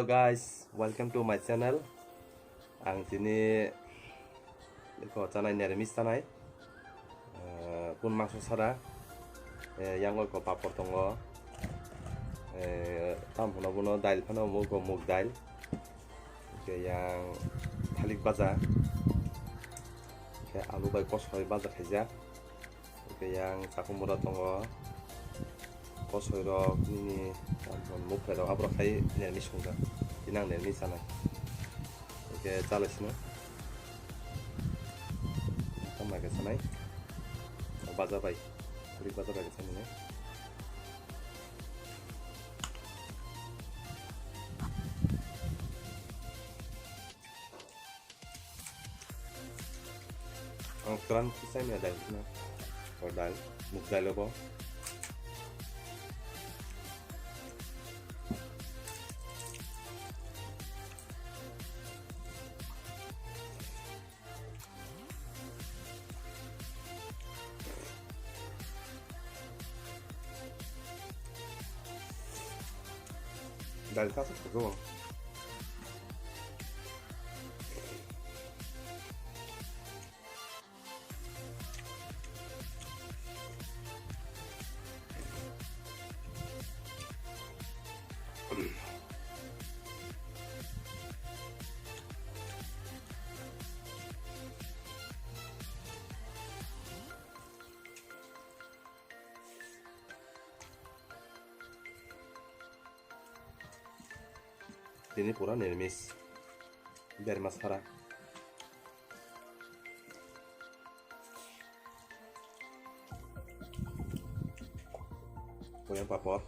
Hello guys, welcome to my channel. Ang sini ko chanai niramis chanai. Pun mangso sara. Yang ko papor tongo. Tam phono puno dail phono mug dail. Yang thalik baja. Alu bai kosoi baja khaija. Yang sakumura tongo. Kosoi rok ni mukhe rok abro khai niramis sungja. Inang niramis chanai. Jalasino sama ke sana baza bai kuri baza bai ke sana keran kisah ini ada na modal mukdal apa dal kasus kego ini pura niramis biar masara goyang papor